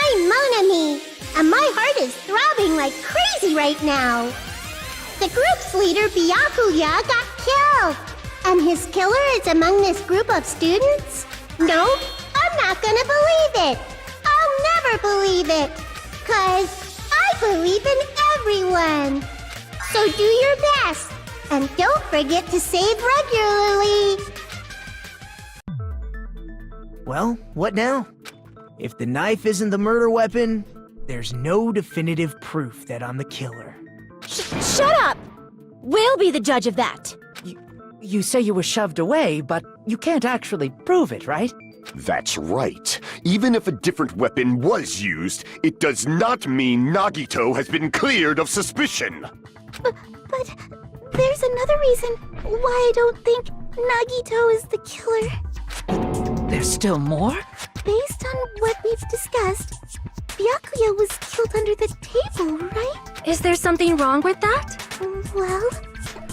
I'm Mon Ami, and my heart is throbbing like crazy right now. The group's leader, Byakuya, got killed. And his killer is among this group of students? No, I'm not gonna believe it. I'll never believe it. 'Cause I believe in everyone. So do your best. And don't forget to save regularly. Well, what now? If the knife isn't the murder weapon, there's no definitive proof that I'm the killer. Shut up! We'll be the judge of that. You say you were shoved away, but you can't actually prove it, right? That's right. Even if a different weapon was used, it does not mean Nagito has been cleared of suspicion. But there's another reason why I don't think Nagito is the killer. There's still more? Based on what we've discussed, Byakuya was killed under the table, right? Is there something wrong with that? Well,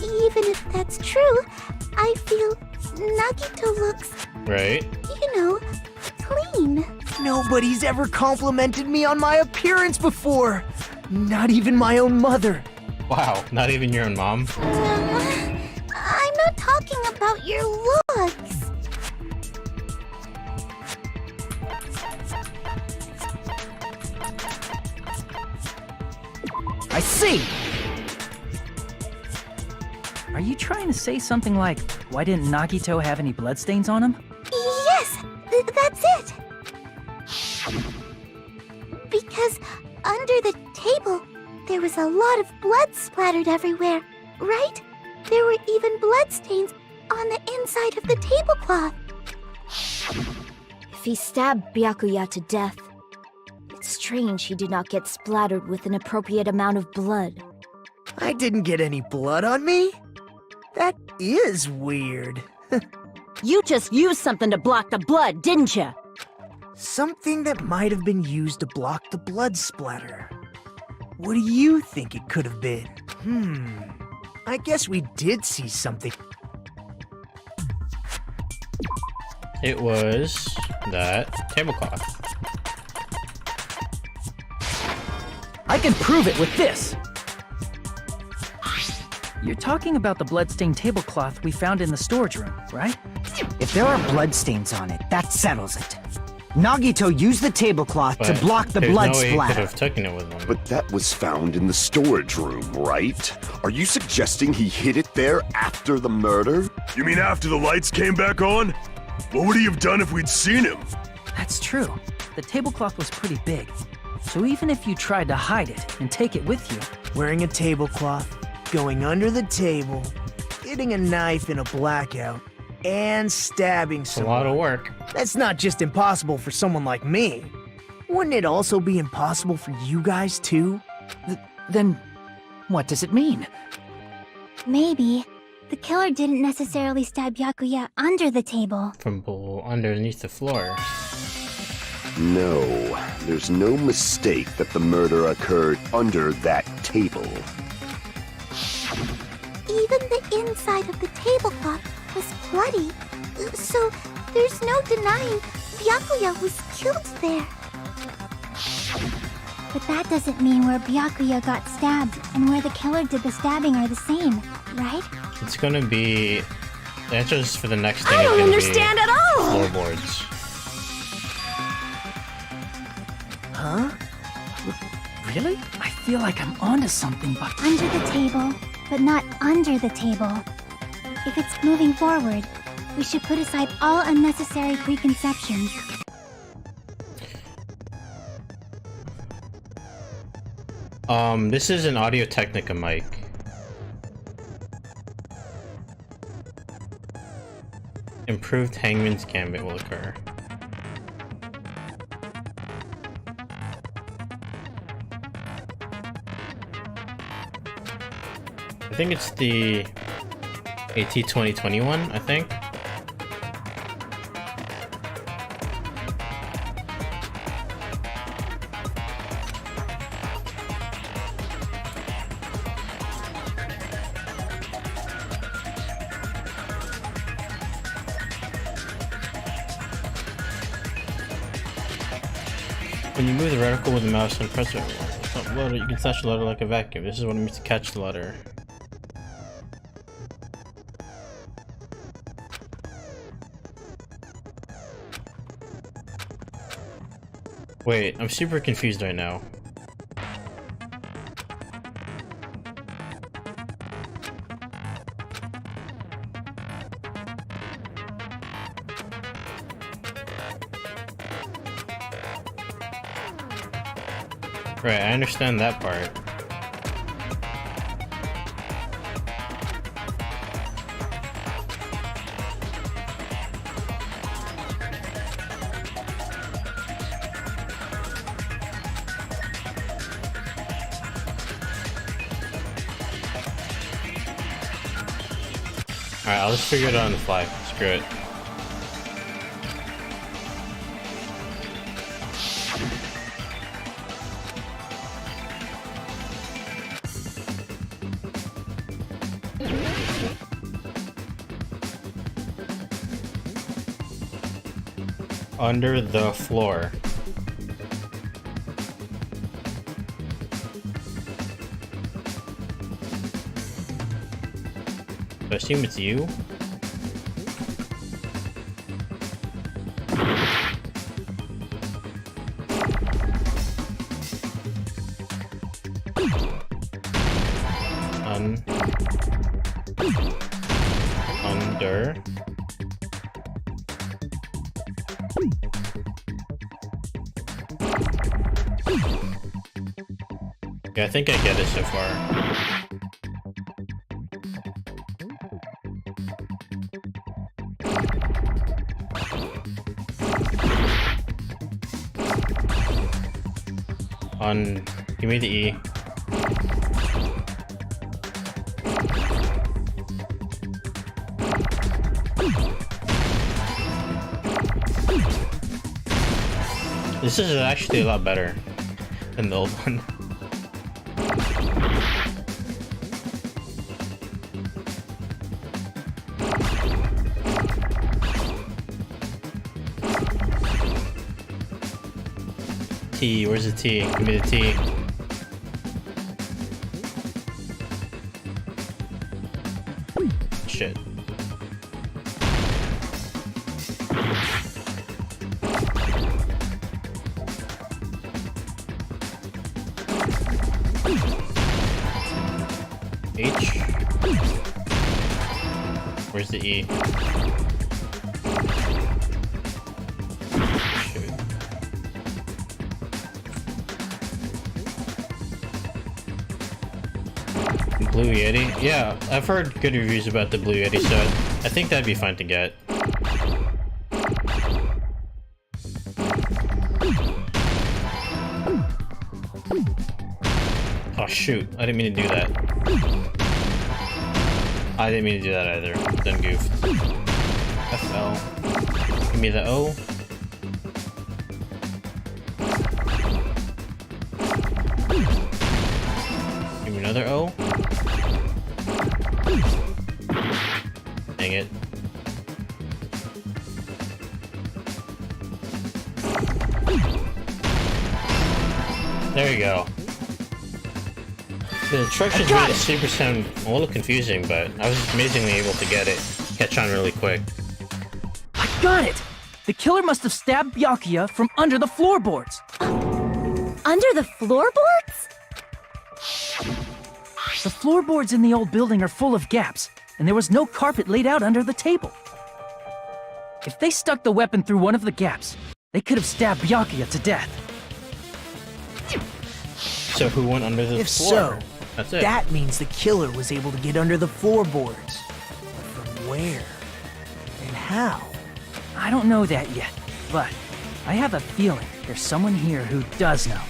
even if that's true, I feel Nagito looks, Right? clean. Nobody's ever complimented me on my appearance before. Not even my own mother. Wow, not even your own mom? I'm not talking about your looks. I see! Are you trying to say something like, why didn't Nagito have any bloodstains on him? Yes, that's it. Because under the table, there was a lot of blood splattered everywhere, right? There were even bloodstains on the inside of the tablecloth. If he stabbed Byakuya to death, it's strange he did not get splattered with an appropriate amount of blood. I didn't get any blood on me? That is weird. You just used something to block the blood, didn't you? Something that might have been used to block the blood splatter. What do you think it could have been? I guess we did see something. It was that tablecloth. I can prove it with this! You're talking about the bloodstained tablecloth we found in the storage room, right? If there are bloodstains on it, that settles it. Nagito used the tablecloth to But block the there's blood no way he could splatter. have taken it with him. But that was found in the storage room, right? Are you suggesting he hid it there after the murder? You mean after the lights came back on? What would he have done if we'd seen him? That's true. The tablecloth was pretty big. So even if you tried to hide it and take it with you, Wearing a tablecloth, going under the table, getting a knife in a blackout, and stabbing It's a lot someone. of work. That's not just impossible for someone like me. Wouldn't it also be impossible for you guys too? then what does it mean? Maybe the killer didn't necessarily stab Byakuya under the table. From underneath the floor. No, there's no mistake that the murder occurred under that table. Even the inside of the tablecloth was bloody, so there's no denying Byakuya was killed there. But that doesn't mean where Byakuya got stabbed and where the killer did the stabbing are the same, right? It's gonna be... The answers for the next thing I is don't gonna understand be at all! floorboards. Huh? Really? I feel like I'm onto something, but Under the table, but not under the table. If it's moving forward, we should put aside all unnecessary preconceptions. This is an Audio-Technica mic. Improved Hangman's Gambit will occur. I think it's the AT 2021, I think. When you move the reticle with the mouse and press the letter, you can touch the letter like a vacuum. This is what it means to catch the letter. Wait, I'm super confused right now. Right, I understand that part. Alright, I'll just figure it out on the fly. Screw it. Under the floor. I assume it's you? Under. Yeah, I think I get it so far. Give me the E. This is actually a lot better than the old one. T, where's the T? Give me the T. Shit. H. Where's the E? Blue Yeti? Yeah, I've heard good reviews about the Blue Yeti, so I think that'd be fine to get. Oh shoot, I didn't mean to do that. I didn't mean to do that either. Done goofed. FL. Give me the O. Give me another O. Dang it. There you go. The instructions made it super sound a little confusing, but I was amazingly able to catch on really quick. I got it! The killer must have stabbed Byakuya from under the floorboards. Under the floorboards? The floorboards in the old building are full of gaps, and there was no carpet laid out under the table. If they stuck the weapon through one of the gaps, they could have stabbed Byakuya to death. So who went under the If floor? so, That's it. that means the killer was able to get under the floorboards. But from where? And how? I don't know that yet, but I have a feeling there's someone here who does know.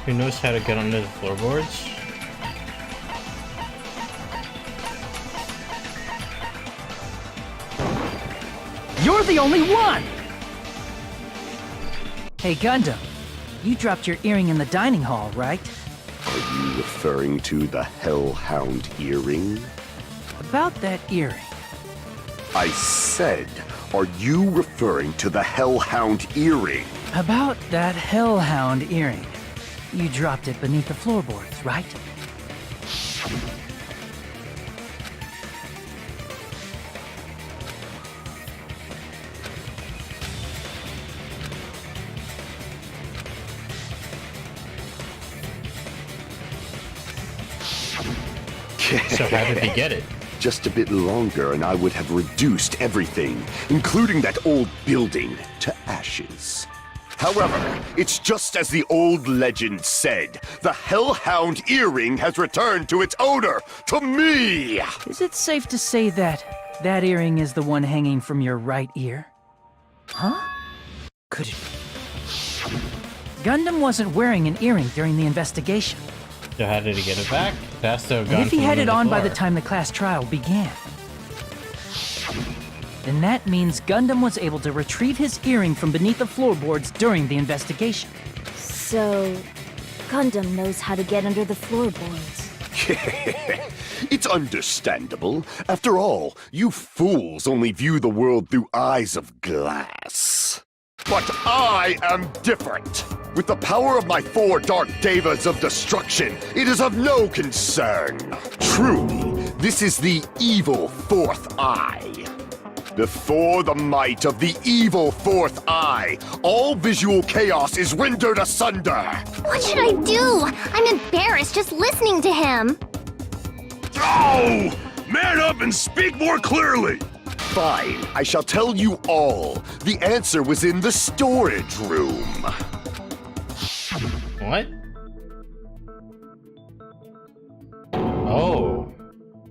Who knows how to get under the floorboards? You're the only one! Hey Gundam, you dropped your earring in the dining hall, right? Are you referring to the Hellhound earring? About that earring. I said, are you referring to the Hellhound earring? About that Hellhound earring. You dropped it beneath the floorboards, right? So how did he get it? Just a bit longer and I would have reduced everything, including that old building, to ashes. However, it's just as the old legend said. The Hellhound earring has returned to its owner, to me! Is it safe to say that that earring is the one hanging from your right ear? Huh? Could it be? Gundam wasn't wearing an earring during the investigation. So how did he get it back? That's the gun. And if he from had it under on by floor. the time the class trial began, then that means Gundam was able to retrieve his earring from beneath the floorboards during the investigation. So, Gundam knows how to get under the floorboards. It's understandable. After all, you fools only view the world through eyes of glass. But I am different. With the power of my 4 dark devas of destruction, it is of no concern. Truly, this is the evil 4th eye. Before the might of the evil 4th eye, all visual chaos is rendered asunder. What should I do? I'm embarrassed just listening to him. Oh! Man up and speak more clearly! Fine, I shall tell you all. The answer was in the storage room. What? Oh.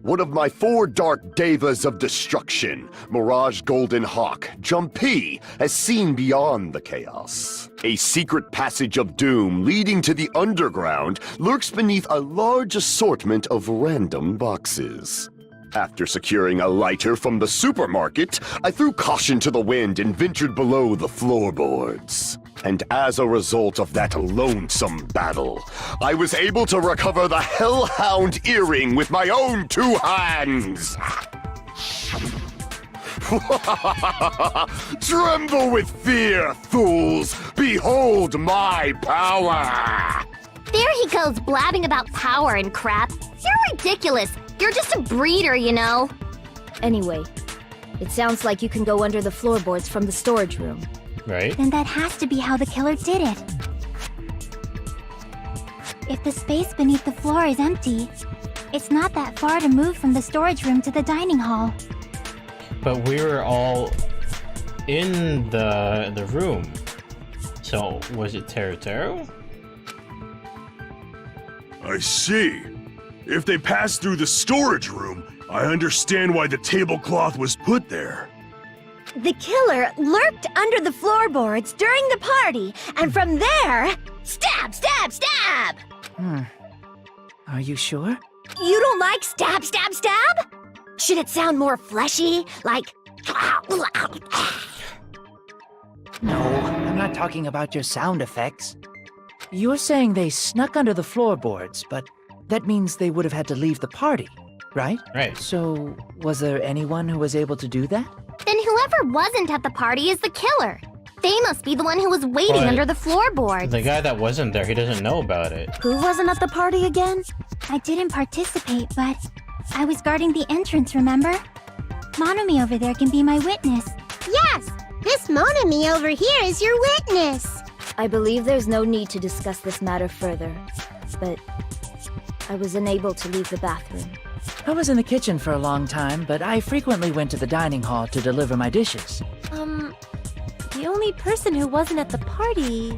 One of my 4 dark devas of destruction, Mirage Golden Hawk, Jumpy, has seen beyond the chaos. A secret passage of doom leading to the underground lurks beneath a large assortment of random boxes. After securing a lighter from the supermarket, I threw caution to the wind and ventured below the floorboards. And as a result of that lonesome battle, I was able to recover the Hellhound earring with my own 2 hands! Tremble with fear, fools! Behold my power! There he goes blabbing about power and crap. You're ridiculous. You're just a breeder, you know. Anyway, it sounds like you can go under the floorboards from the storage room. Right? Then that has to be how the killer did it. If the space beneath the floor is empty, it's not that far to move from the storage room to the dining hall. But we were all in the room. So, was it Teru? I see. If they passed through the storage room, I understand why the tablecloth was put there. The killer lurked under the floorboards during the party, and from there, stab, stab, stab! Are you sure? You don't like stab, stab, stab? Should it sound more fleshy, like... No, I'm not talking about your sound effects. You're saying they snuck under the floorboards, but that means they would have had to leave the party, right? Right. So, was there anyone who was able to do that? Then whoever wasn't at the party is the killer. They must be the one who was waiting But under the floorboards. The guy that wasn't there, he doesn't know about it. Who wasn't at the party again? I didn't participate, but I was guarding the entrance, remember? Monomi over there can be my witness. Yes! This Monomi over here is your witness! I believe there's no need to discuss this matter further, but I was unable to leave the bathroom. I was in the kitchen for a long time, but I frequently went to the dining hall to deliver my dishes. The only person who wasn't at the party...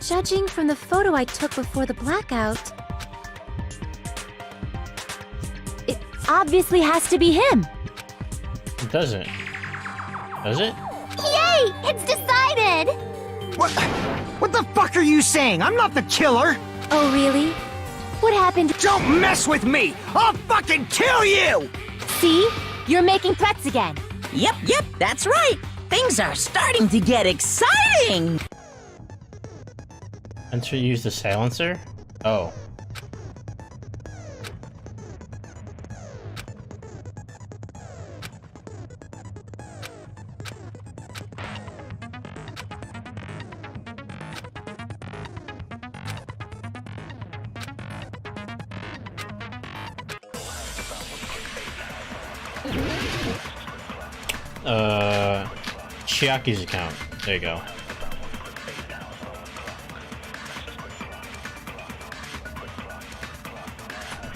Judging from the photo I took before the blackout... It obviously has to be him! It doesn't. Does it? Yay! It's decided! What the fuck are you saying? I'm not the killer! Oh, really? What happened? Don't mess with me! I'll fucking kill you! See? You're making threats again. Yep, that's right. Things are starting to get exciting. Hunter used the silencer? Oh. Chiaki's account. There you go.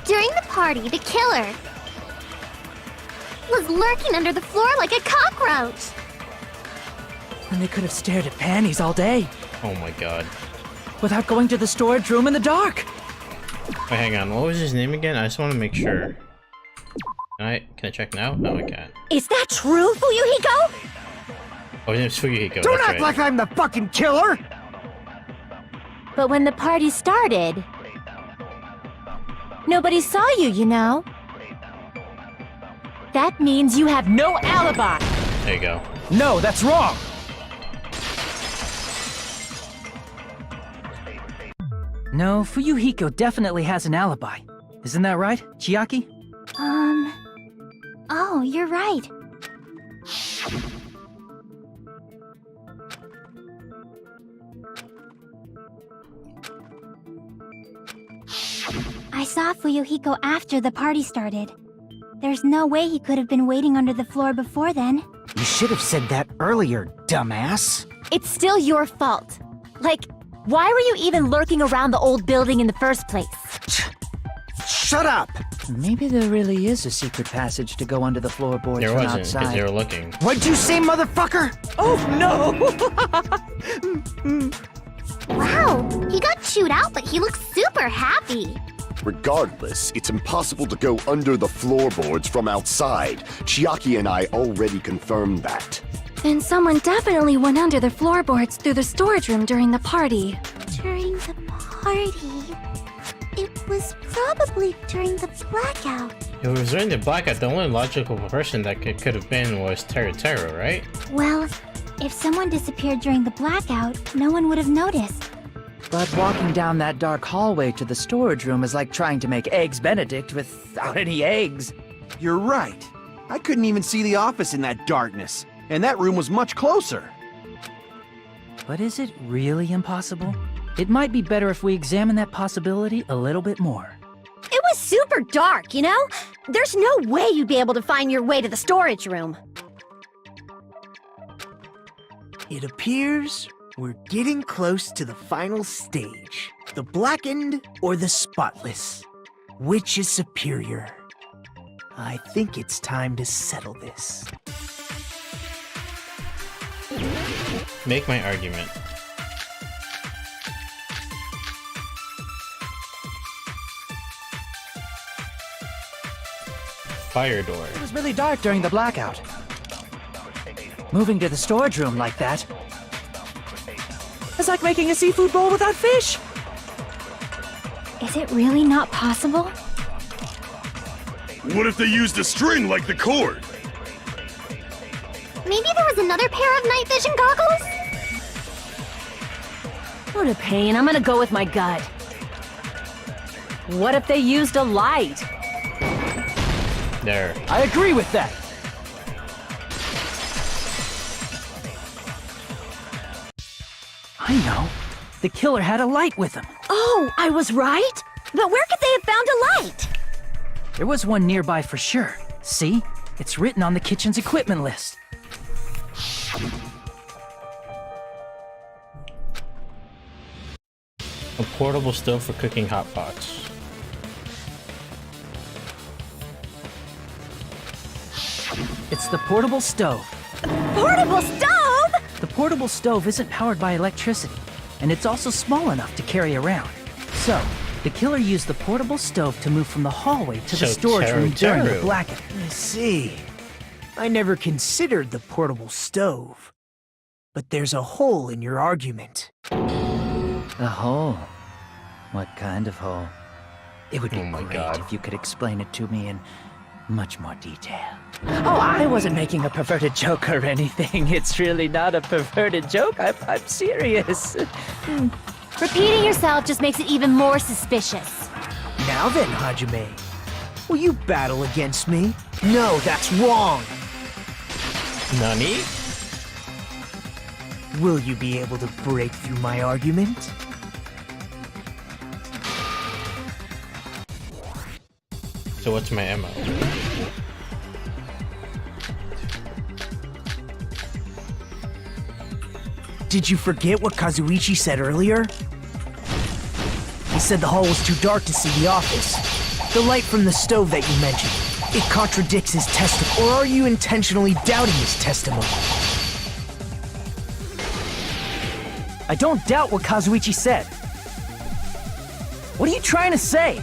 During the party, the killer was lurking under the floor like a cockroach. And they could have stared at panties all day Oh my god. without going to the storage room in the dark. Wait, hang on. What was his name again? I just want to make sure. Can I check now? No, I can't. Is that true, Fuyuhiko? Oh, his name's Fuyuhiko. Don't that's act right. like I'm the fucking killer! But when the party started, nobody saw you, you know. That means you have no alibi. There you go. No, that's wrong. No, Fuyuhiko definitely has an alibi. Isn't that right, Chiaki? Oh, you're right. I saw Fuyuhiko after the party started. There's no way he could have been waiting under the floor before then. You should have said that earlier, dumbass. It's still your fault. Like, why were you even lurking around the old building in the first place? Shut up! Maybe there really is a secret passage to go under the floorboards There from wasn't, because outside. they were looking. What'd you say, motherfucker? Oh no! Wow, he got chewed out, but he looks super happy. Regardless, it's impossible to go under the floorboards from outside. Chiaki and I already confirmed that. Then someone definitely went under the floorboards through the storage room during the party. During the party? It was probably during the blackout. If it was during the blackout, the only logical person that could have been was Teru, right? Well, if someone disappeared during the blackout, no one would have noticed. But walking down that dark hallway to the storage room is like trying to make Eggs Benedict without any eggs. You're right. I couldn't even see the office in that darkness, and that room was much closer. But is it really impossible? It might be better if we examine that possibility a little bit more. It was super dark, you know? There's no way you'd be able to find your way to the storage room. It appears we're getting close to the final stage. The blackened or the spotless? Which is superior? I think it's time to settle this. Make my argument. Fire door. It was really dark during the blackout. Moving to the storage room like that is like making a seafood bowl without fish. Is it really not possible? What if they used a string like the cord? Maybe there was another pair of night vision goggles? What a pain. I'm gonna go with my gut. What if they used a light? There. I agree with that. I know. The killer had a light with him. Oh, I was right? But where could they have found a light? There was one nearby for sure. See? It's written on the kitchen's equipment list. A portable stove for cooking hot pots. It's the portable stove. Portable stove? The portable stove isn't powered by electricity, and it's also small enough to carry around. So, the killer used the portable stove to move from the hallway to the So storage room during the Teru. blackout. I see. I never considered the portable stove. But there's a hole in your argument. A hole? What kind of hole? It would be Oh my great God. if you could explain it to me in much more detail. Oh, I wasn't making a perverted joke or anything. It's really not a perverted joke. I'm serious. Repeating yourself just makes it even more suspicious. Now then, Hajime, will you battle against me? No, that's wrong. Nani? Will you be able to break through my argument? So what's my MO? Did you forget what Kazuichi said earlier? He said the hall was too dark to see the office. The light from the stove that you mentioned, it contradicts his testimony. Or are you intentionally doubting his testimony? I don't doubt what Kazuichi said. What are you trying to say?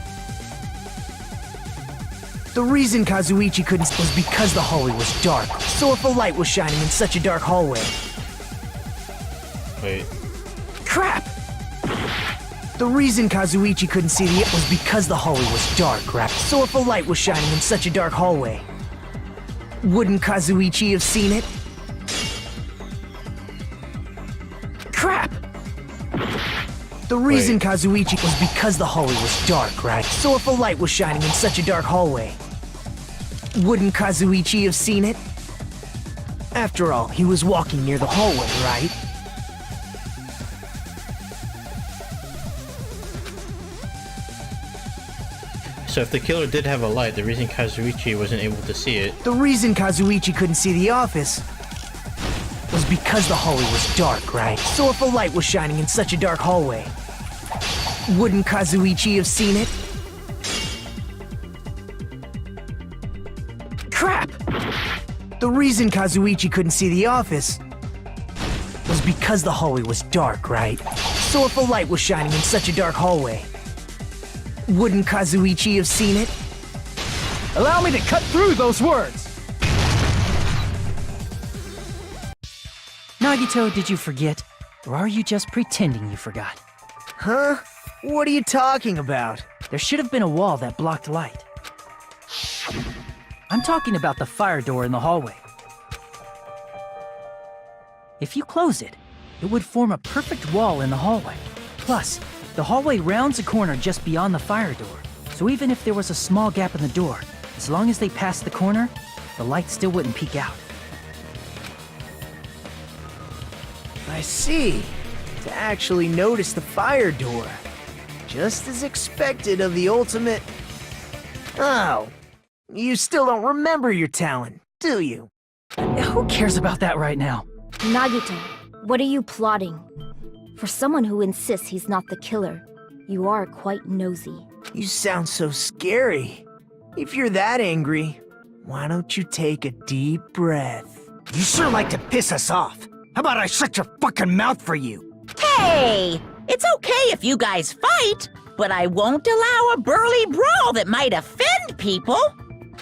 The reason Kazuichi couldn't was because the hallway was dark. So if a light was shining in such a dark hallway... Wait. Crap! The reason Kazuichi couldn't see it was because the hallway was dark, right? So if a light was shining in such a dark hallway, wouldn't Kazuichi have seen it? Crap! The reason Kazuichi was because the hallway was dark, right? So if a light was shining in such a dark hallway, wouldn't Kazuichi have seen it? After all, he was walking near the hallway, right? So if the killer did have a light, the reason Kazuichi wasn't able to see it... The reason Kazuichi couldn't see the office was because the hallway was dark, right? So if a light was shining in such a dark hallway, wouldn't Kazuichi have seen it? Crap! The reason Kazuichi couldn't see the office was because the hallway was dark, right? So if a light was shining in such a dark hallway, wouldn't Kazuichi have seen it? Allow me to cut through those words! Nagito, did you forget? Or are you just pretending you forgot? Huh? What are you talking about? There should have been a wall that blocked light. I'm talking about the fire door in the hallway. If you close it, it would form a perfect wall in the hallway. Plus, the hallway rounds a corner just beyond the fire door, so even if there was a small gap in the door, as long as they passed the corner, the light still wouldn't peek out. I see. To actually notice the fire door. Just as expected of the ultimate... Oh, you still don't remember your talent, do you? Who cares about that right now? Nagito, what are you plotting? For someone who insists he's not the killer, you are quite nosy. You sound so scary. If you're that angry, why don't you take a deep breath? You sure like to piss us off. How about I shut your fucking mouth for you? Hey! It's okay if you guys fight, but I won't allow a burly brawl that might offend people.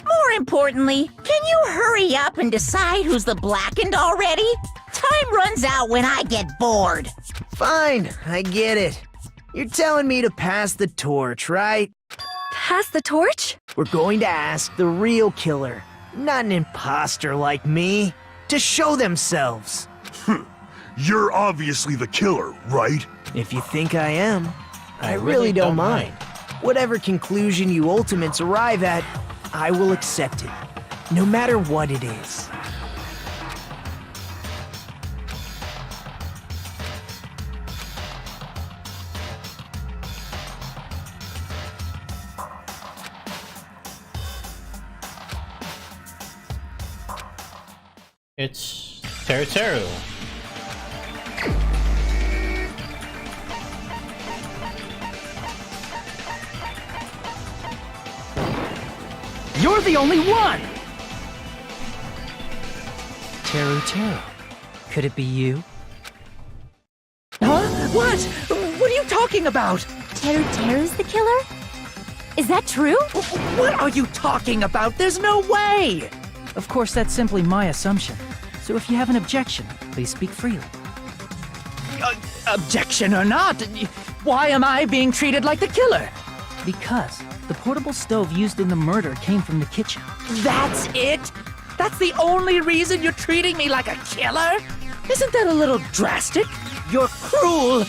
More importantly, can you hurry up and decide who's the blackened already? Time runs out when I get bored. Fine, I get it. You're telling me to pass the torch, right? Pass the torch? We're going to ask the real killer, not an imposter like me, to show themselves. You're obviously the killer, right? If you think I am, I really don't mind. Whatever conclusion you ultimates arrive at, I will accept it, no matter what it is. It's Teru. You're the only one! Teru. Could it be you? Huh? What? What are you talking about? Teru's the killer? Is that true? What are you talking about? There's no way! Of course, that's simply my assumption. So if you have an objection, please speak freely. Objection or not, why am I being treated like the killer? Because the portable stove used in the murder came from the kitchen. That's it? That's the only reason you're treating me like a killer? Isn't that a little drastic? You're cruel!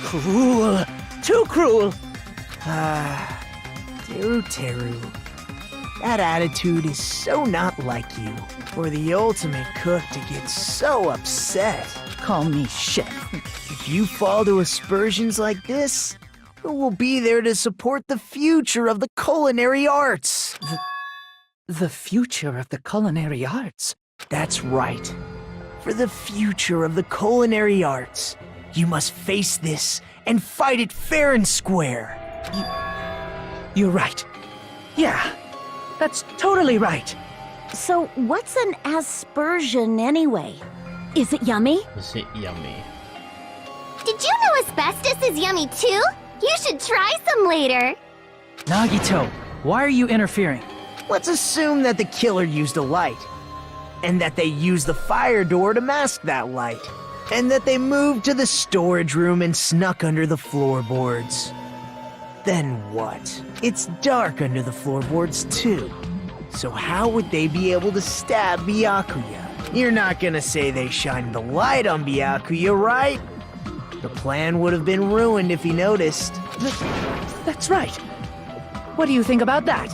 Cruel! Too cruel! Teru. That attitude is so not like you. For the ultimate cook to get so upset. Call me chef. If you fall to aspersions like this, who will be there to support the future of the culinary arts? The future of the culinary arts? That's right. For the future of the culinary arts, you must face this and fight it fair and square. You're right. Yeah, that's totally right. So, what's an aspersion anyway? Is it yummy? Is it yummy? Did you know asbestos is yummy too? You should try some later. Nagito, why are you interfering? Let's assume that the killer used a light, and that they used the fire door to mask that light, and that they moved to the storage room and snuck under the floorboards. Then what? It's dark under the floorboards too. So how would they be able to stab Byakuya? You're not gonna say they shined the light on Byakuya, right? The plan would have been ruined if he noticed. That's right. What do you think about that?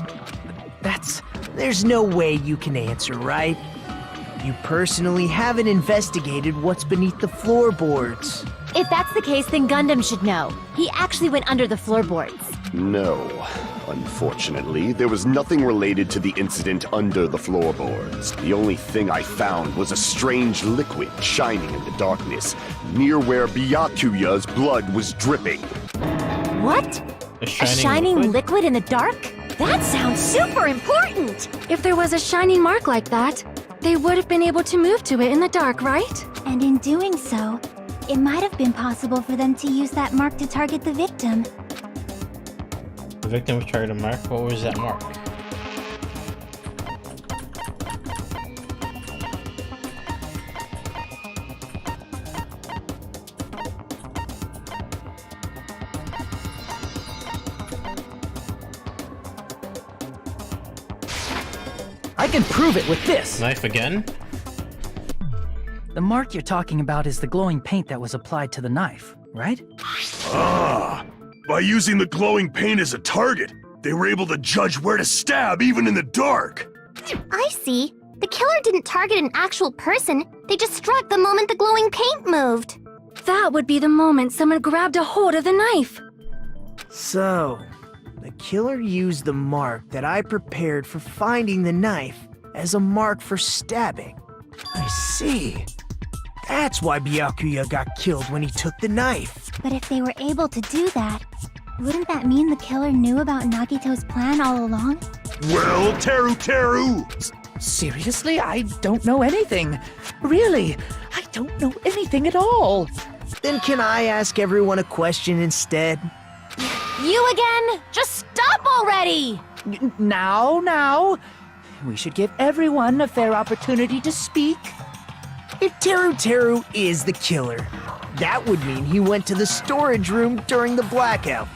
There's no way you can answer, right? You personally haven't investigated what's beneath the floorboards. If that's the case, then Gundam should know. He actually went under the floorboards. No. Unfortunately, there was nothing related to the incident under the floorboards. The only thing I found was a strange liquid shining in the darkness, near where Byakuya's blood was dripping. What? A shining liquid in the dark? That sounds super important! If there was a shining mark like that, they would have been able to move to it in the dark, right? And in doing so, it might have been possible for them to use that mark to target the victim. The victim was trying to mark? What was that mark? I can prove it with this! Knife again? The mark you're talking about is the glowing paint that was applied to the knife, right? Ah! By using the glowing paint as a target, they were able to judge where to stab even in the dark. I see. The killer didn't target an actual person. They just struck the moment the glowing paint moved. That would be the moment someone grabbed a hold of the knife. So, the killer used the mark that I prepared for finding the knife as a mark for stabbing. I see. That's why Byakuya got killed when he took the knife. But if they were able to do that, wouldn't that mean the killer knew about Nagito's plan all along? Well, Teru! Seriously? I don't know anything. Really, I don't know anything at all. Then can I ask everyone a question instead? You again? Just stop already! Now. We should give everyone a fair opportunity to speak. If Teru is the killer, that would mean he went to the storage room during the blackout.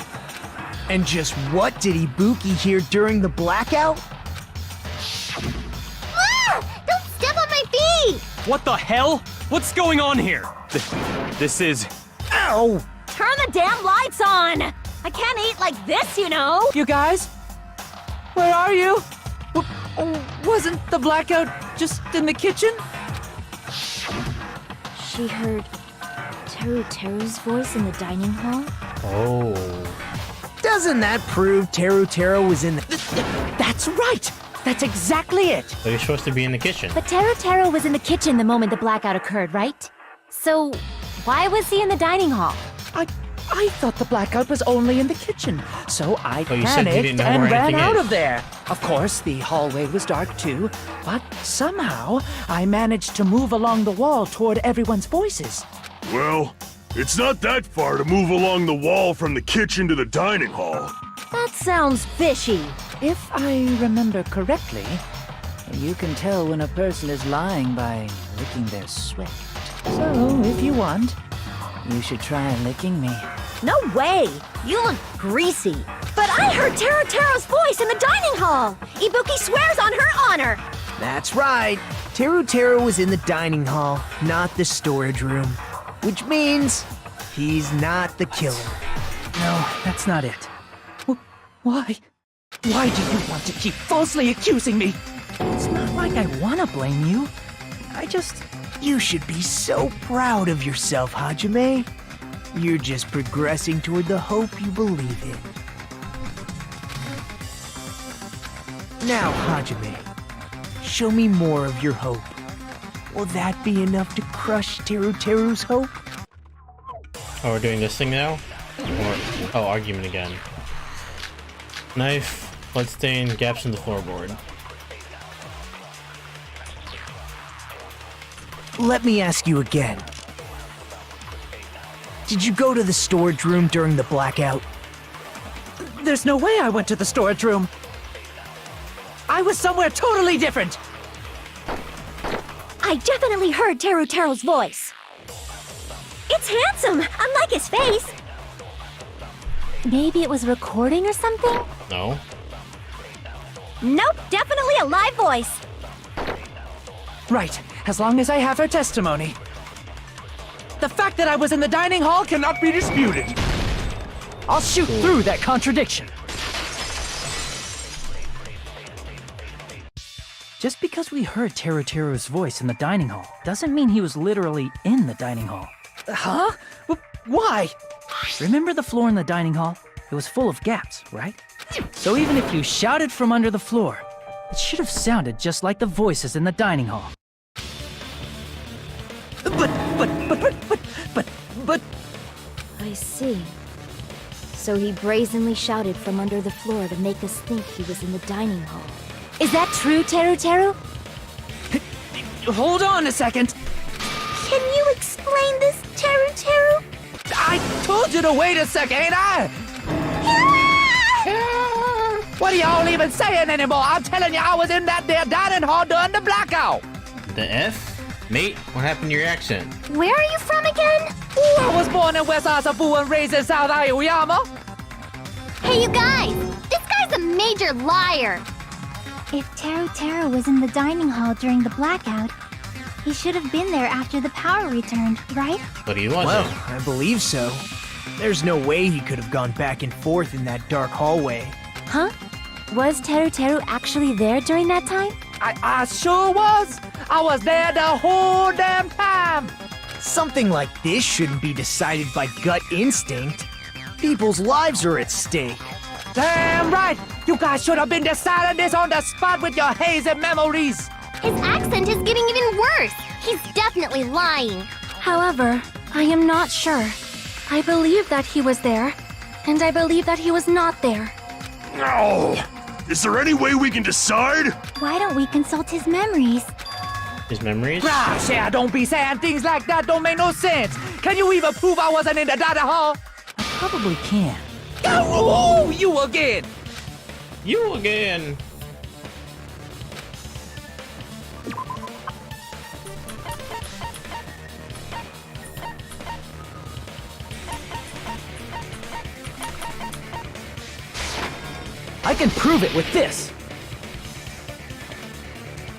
And just what did Ibuki hear during the blackout? Ah! Don't step on my feet! What the hell? What's going on here? This is... Ow! Turn the damn lights on! I can't eat like this, you know! You guys? Where are you? Wasn't the blackout just in the kitchen? She heard Teru's voice in the dining hall? Oh. Doesn't that prove Teru was in the... That's right! That's exactly it! So you're supposed to be in the kitchen. But Teru was in the kitchen the moment the blackout occurred, right? So, why was he in the dining hall? I thought the blackout was only in the kitchen, so I you said you panicked didn't know and where ran anything out is. of there. Of course, the hallway was dark too, but somehow I managed to move along the wall toward everyone's voices. Well, it's not that far to move along the wall from the kitchen to the dining hall. That sounds fishy. If I remember correctly, you can tell when a person is lying by licking their sweat. So, if you want, you should try licking me. No way! You look greasy. But I heard Teru's voice in the dining hall! Ibuki swears on her honor! That's right. Teru was in the dining hall, not the storage room. Which means He's not the killer. No, that's not it. Why? Why do you want to keep falsely accusing me? It's not like I want to blame you. You should be so proud of yourself, Hajime. You're just progressing toward the hope you believe in. Now, Hajime, show me more of your hope. Will that be enough to crush Teru's hope? Oh, we're doing this thing now? Or, argument again. Knife, bloodstain, gaps in the floorboard. Let me ask you again. Did you go to the storage room during the blackout? There's no way I went to the storage room. I was somewhere totally different. I definitely heard Teru's voice. It's handsome, unlike his face. Maybe it was recording or something? No. Nope, definitely a live voice. Right, as long as I have her testimony. The fact that I was in the dining hall cannot be disputed. I'll shoot through that contradiction. Just because we heard Teru's voice in the dining hall doesn't mean he was literally in the dining hall. Huh? Why? Remember the floor in the dining hall? It was full of gaps, right? So even if you shouted from under the floor, it should have sounded just like the voices in the dining hall. But... I see. So he brazenly shouted from under the floor to make us think he was in the dining hall. Is that true, Teru? Hold on a second. Can you explain this, Teru? I told you to wait a second, ain't I? What are y'all even saying anymore? I'm telling you, I was in that there dining hall during the blackout. The F? Mate, what happened to your accent? Where are you from again? Ooh, I was born in West Asafu and raised in South Aoyama. Hey, you guys! This guy's a major liar! If Teru was in the dining hall during the blackout, he should have been there after the power returned, right? But he wasn't. Well, I believe so. There's no way he could have gone back and forth in that dark hallway. Huh? Was Teru actually there during that time? I sure was. I was there the whole damn time. Something like this shouldn't be decided by gut instinct. People's lives are at stake. Damn right. You guys should have been deciding this on the spot with your hazy memories. His accent is getting even worse. He's definitely lying. However, I am not sure. I believe that he was there, and I believe that he was not there. Oh, is there any way we can decide? Why don't we consult his memories? His memories? Gosh, yeah, don't be saying things like that. Don't make no sense. Can you even prove I wasn't in the dining hall? I probably can. Oh, you again. You again. I can prove it with this.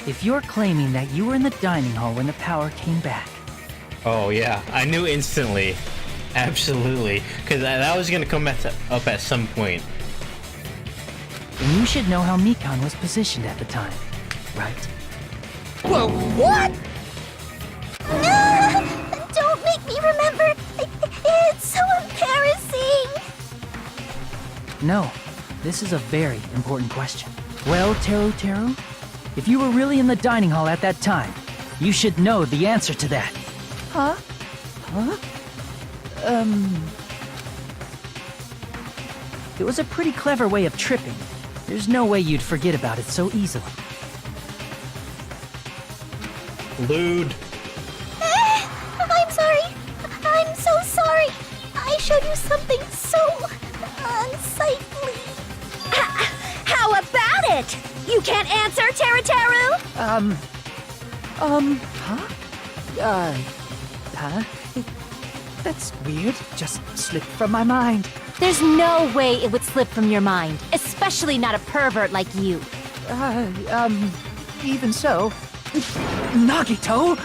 If you're claiming that you were in the dining hall when the power came back. Oh yeah, I knew instantly. Absolutely. Because that was going to come up at some point. Then you should know how Mikan was positioned at the time, right? Whoa, what? Don't make me remember. It's so embarrassing. No, this is a very important question. Well, Teru, if you were really in the dining hall at that time, you should know the answer to that. Huh? It was a pretty clever way of tripping. There's no way you'd forget about it so easily. Lewd. I'm sorry. I'm so sorry. I showed you something so unsightly. How about it? You can't answer, Teru? That's weird. Just slipped from my mind. There's no way it would slip from your mind, especially not a pervert like you. Even so. Nagito,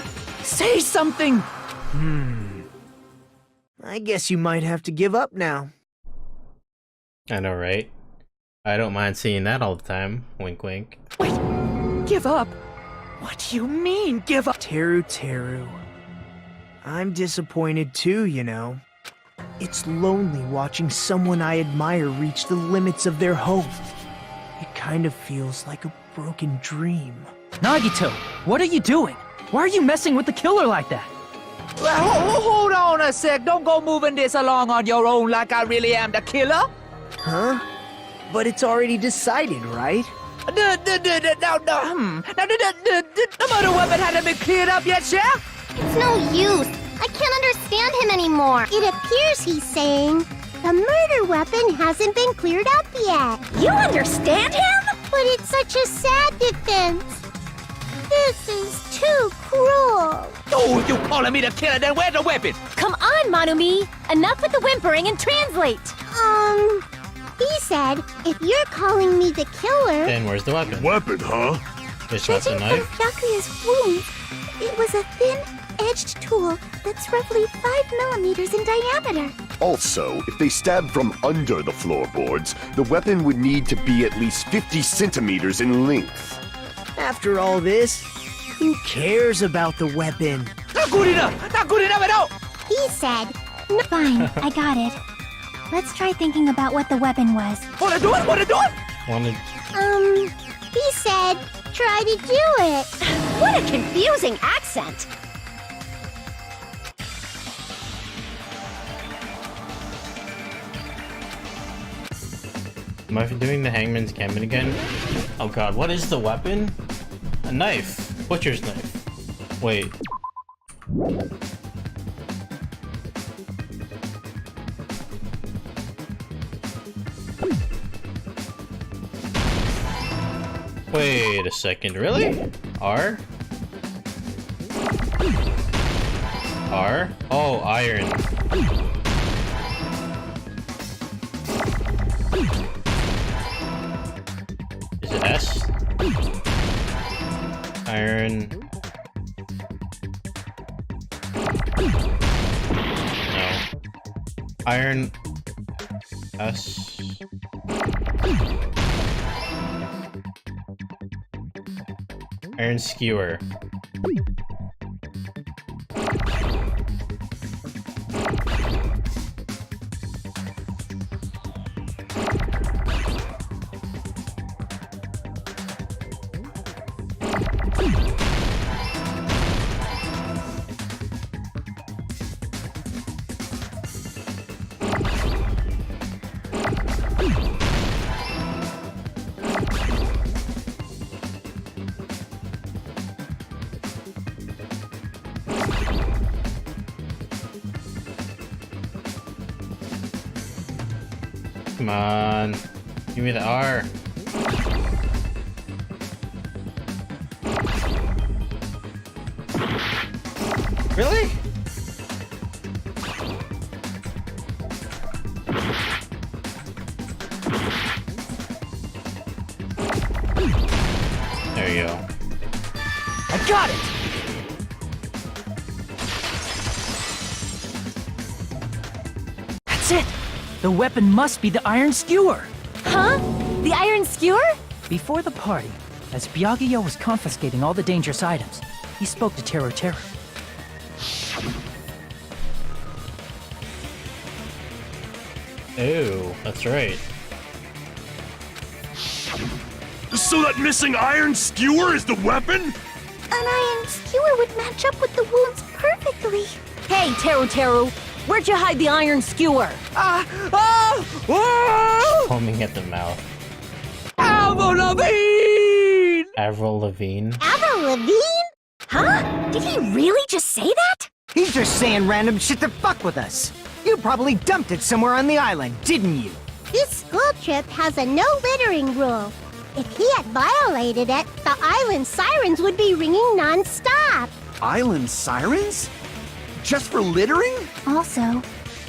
say something. I guess you might have to give up now. I know, right? I don't mind seeing that all the time. Wink, wink. Wait, give up? What do you mean, give up? Teru. I'm disappointed too, you know. It's lonely watching someone I admire reach the limits of their hope. It kind of feels like a broken dream. Nagito, what are you doing? Why are you messing with the killer like that? Well, hold on a sec. Don't go moving this along on your own like I really am the killer. Huh? But it's already decided, right? Now, the murder weapon hasn't been cleared up yet, Chef? It's no use. I can't understand him anymore. It appears he's saying the murder weapon hasn't been cleared up yet. You understand him? But it's such a sad defense. This is too cruel. Oh, you calling me the killer, then where's the weapon? Come on, Manumi! Enough with the whimpering and translate! He said, if you're calling me the killer... Then where's the weapon? Weapon, huh? Is that the Judging knife? from Byakuya's wound, it was a thin-edged tool that's roughly 5 millimeters in diameter. Also, if they stabbed from under the floorboards, the weapon would need to be at least 50 centimeters in length. After all this, who cares about the weapon? Not good enough! Not good enough at all! He said, Fine, I got it. Let's try thinking about what the weapon was. Wanna do it? Wanna do it? Wanted... he said, try to do it. What a confusing accent. Am I doing the Hangman's Gambit again? Oh god, what is the weapon? A knife. Butcher's knife. Wait. Wait a second, really? R? R? Oh, iron. Is it S? Iron. No. Iron. S. Iron skewer. Come on. Give me the R. Really? There you go. I got it! That's it! The weapon must be the iron skewer! Huh? The iron skewer? Before the party, as Byakuya was confiscating all the dangerous items, he spoke to Teru. Oh, that's right. So that missing iron skewer is the weapon? An iron skewer would match up with the wounds perfectly. Hey, Teru, where'd you hide the iron skewer? Foaming at the mouth. Avril Lavigne! Avril Lavigne? Avril Lavigne? Huh? Did he really just say that? He's just saying random shit to fuck with us. You probably dumped it somewhere on the island, didn't you? This school trip has a no littering rule. If he had violated it, the island sirens would be ringing non-stop. Island sirens? Just for littering? Also,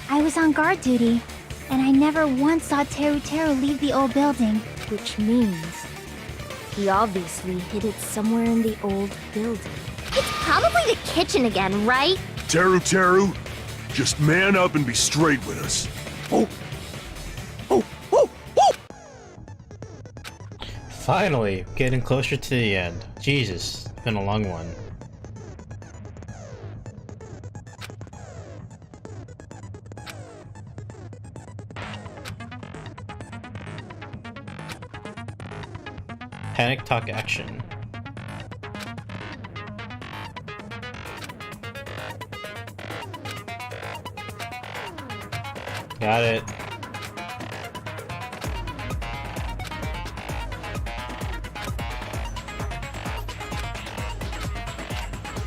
I was on guard duty, and I never once saw Teru leave the old building. Which means he obviously hid it somewhere in the old building. It's probably the kitchen again, right? Teru, Just man up and be straight with us. Oh! Oh! Oh! Oh! Finally, getting closer to the end. Jesus, it's been a long one. Panic talk action. Got it.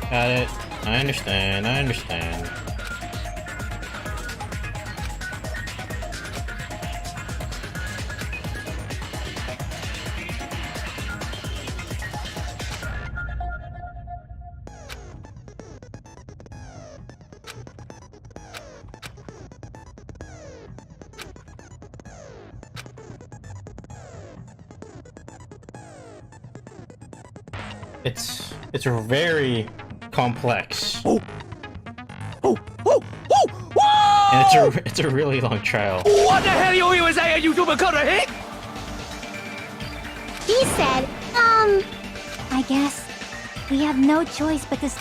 Got it. I understand, I understand. It's very complex. Oh! Oh! Oh! Oh! Whoa! And it's a really long trial. What the hell you even say, you double cutter hick? He said, I guess we have no choice but to...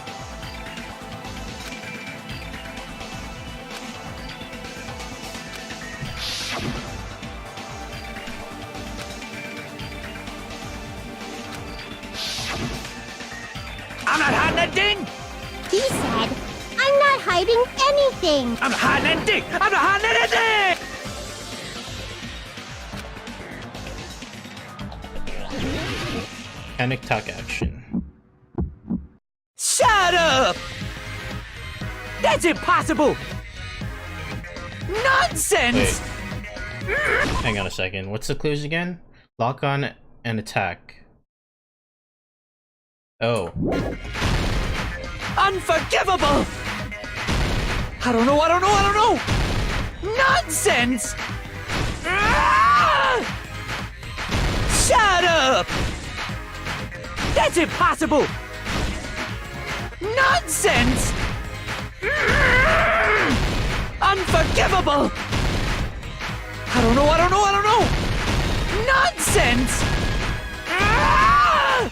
I'm not hiding that thing! He said, I'm not hiding anything. I'm not hiding anything! I'm not hiding anything! Panic talk action. Shut up! That's impossible! Nonsense! Wait. Hang on a second. What's the clues again? Lock on and attack. Oh. Unforgivable! I don't know! Nonsense! Ah! Shut up! That's impossible! Nonsense! Unforgivable! I don't know! Nonsense! Ah!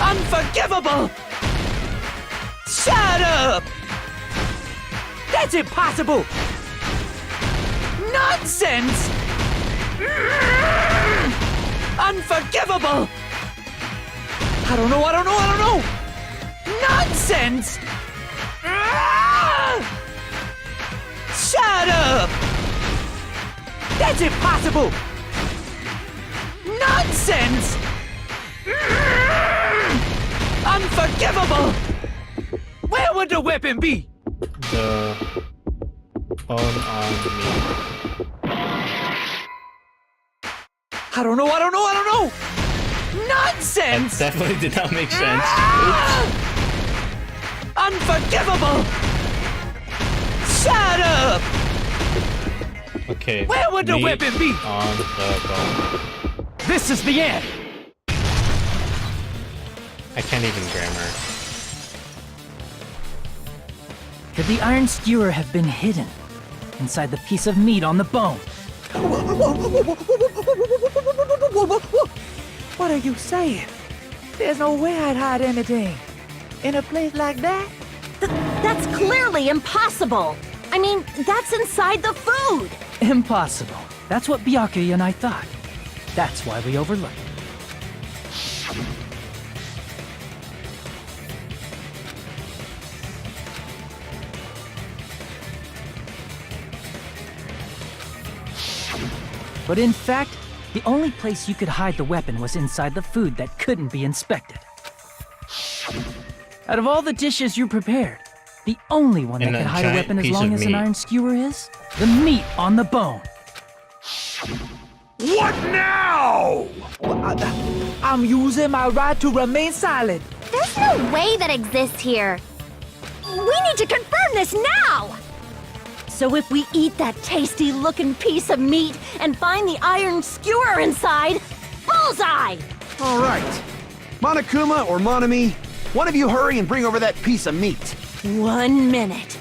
Unforgivable! Shut up! That's impossible! Nonsense! Unforgivable! I don't know! Nonsense! Shut up! That's impossible! Nonsense! Unforgivable! Where would the weapon be? The phone on me. I don't know! Nonsense! That definitely did not make sense. Unforgivable! Shut up! Okay. Where would the meat weapon be? On the bone. This is the end! I can't even grammar. Could the iron skewer have been hidden inside the piece of meat on the bone? What are you saying? There's no way I'd hide anything in a place like that. That's clearly impossible. I mean, that's inside the food. Impossible. That's what Byakuya and I thought. That's why we overlooked it. But in fact, the only place you could hide the weapon was inside the food that couldn't be inspected. Out of all the dishes you prepared, the only one that In can a hide a giant weapon as piece long of as an meat. iron skewer is the meat on the bone. What now? I'm using my right to remain silent. There's no way that exists here. We need to confirm this now! So if we eat that tasty-looking piece of meat and find the iron skewer inside, bullseye! All right. Monokuma or Monami, one of you hurry and bring over that piece of meat. 1 minute.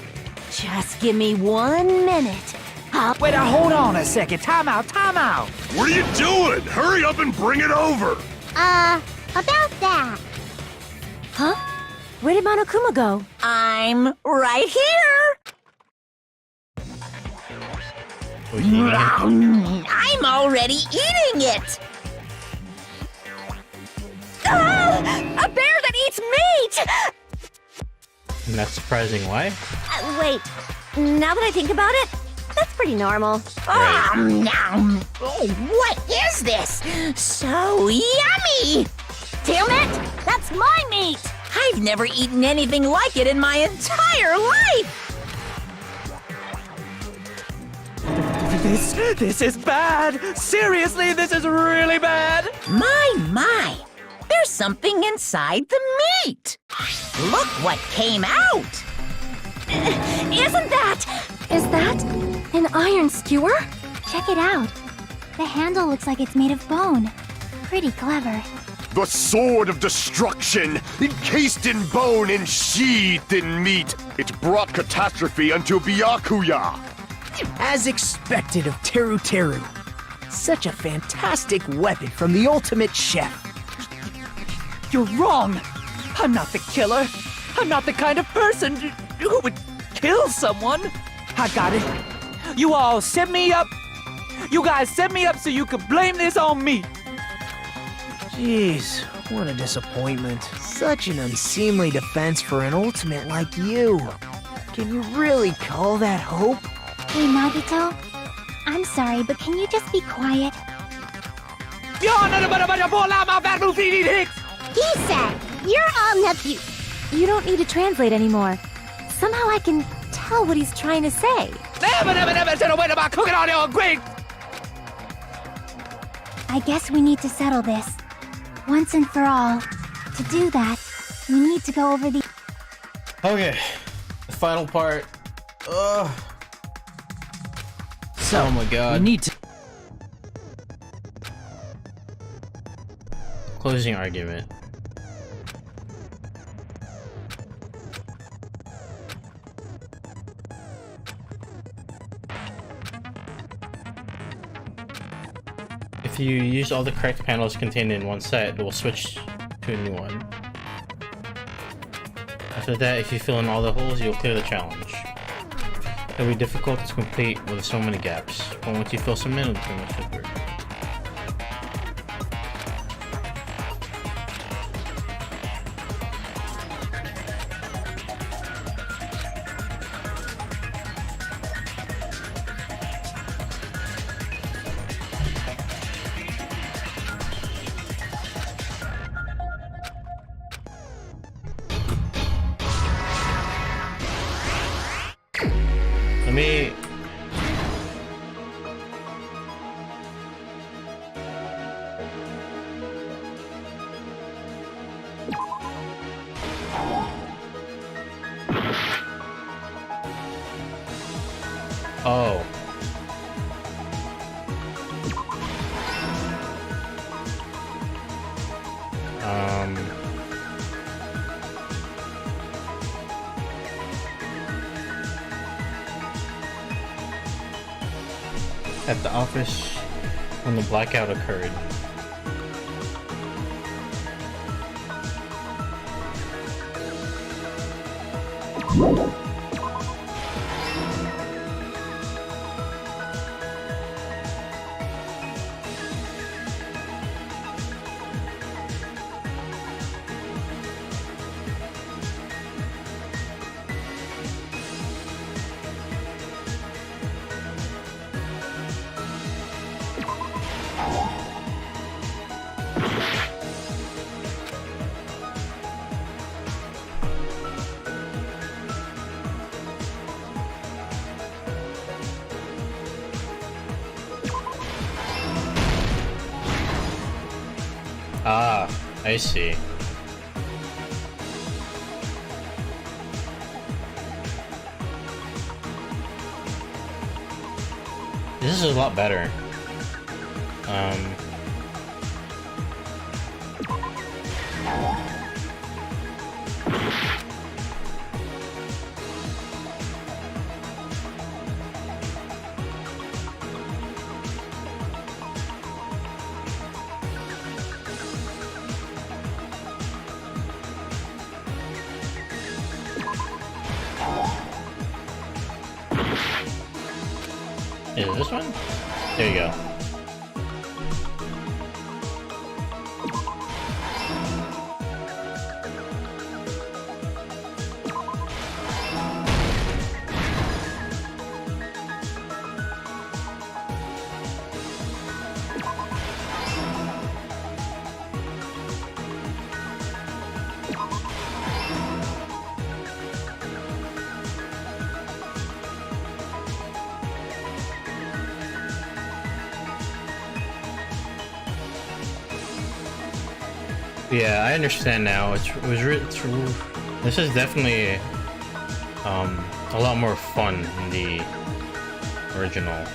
Just give me 1 minute. Wait, hold on a second. Time out, time out. What are you doing? Hurry up and bring it over! About that. Huh? Where did Monokuma go? I'm right here! I'm already eating it! Ah! A bear that eats meat! Not surprising. Why? Wait, now that I think about it, that's pretty normal. Nom. Oh, what is this? So yummy! Damn it! That's my meat! I've never eaten anything like it in my entire life! This is bad. Seriously, this is really bad. My. There's something inside the meat! Look what came out! Isn't that... Is that an iron skewer? Check it out. The handle looks like it's made of bone. Pretty clever. The sword of destruction, encased in bone and sheathed in meat. It brought catastrophe unto Byakuya. As expected of Teru Teru. Such a fantastic weapon from the ultimate chef. You're wrong. I'm not the killer. I'm not the kind of person who would kill someone. I got it. You all set me up. You guys set me up so you could blame this on me. Jeez, what a disappointment. Such an unseemly defense for an ultimate like you. Can you really call that hope? Hey, Nagito. I'm sorry, but can you just be quiet? He said, you're all nephew. You don't need to translate anymore. Somehow I can tell what he's trying to say. I guess we need to settle this. Once and for all. To do that, we need to go over the... Okay, the final part. Ugh. So, oh my god. we need to... Closing argument. If you use all the correct panels contained in one set, it will switch to a new one. After that, if you fill in all the holes, you'll clear the challenge. It'll be difficult to complete with so many gaps, but once you fill some in, it'll pretty much should work. Let me... Oh. At the office when the blackout occurred. Ah, I see. This is a lot better. Is it this one? There you go. Yeah, I understand now. This is definitely a lot more fun than the original.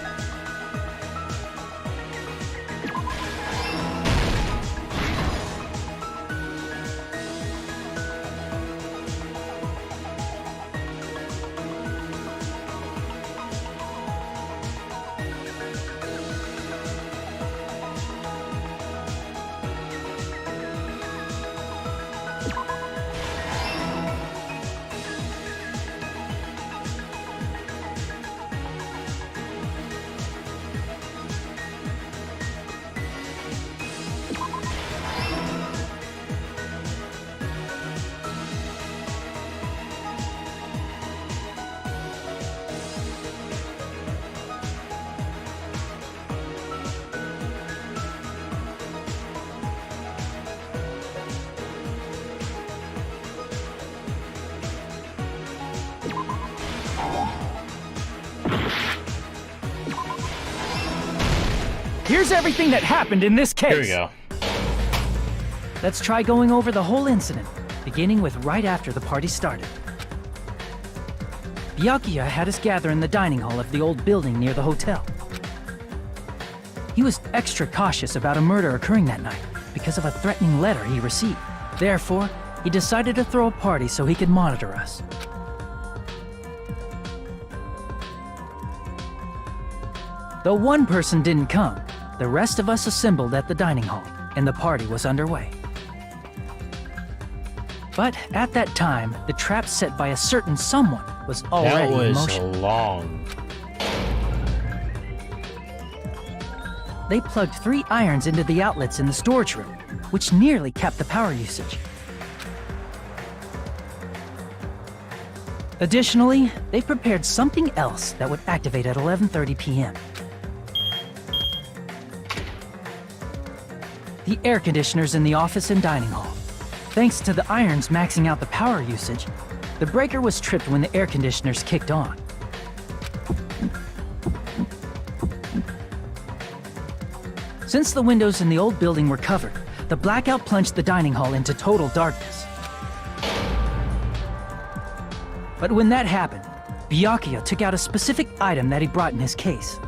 Here's everything that happened in this case. Here we go. Let's try going over the whole incident, beginning with right after the party started. Byakuya had us gather in the dining hall of the old building near the hotel. He was extra cautious about a murder occurring that night because of a threatening letter he received. Therefore, he decided to throw a party so he could monitor us. Though one person didn't come, the rest of us assembled at the dining hall, and the party was underway. But at that time, the trap set by a certain someone was already in motion. That was long. They plugged 3 irons into the outlets in the storage room, which nearly capped the power usage. Additionally, they prepared something else that would activate at 11:30 p.m. The air conditioners in the office and dining hall. Thanks to the irons maxing out the power usage, the breaker was tripped when the air conditioners kicked on. Since the windows in the old building were covered, the blackout plunged the dining hall into total darkness. But when that happened, Byakuya took out a specific item that he brought in his case.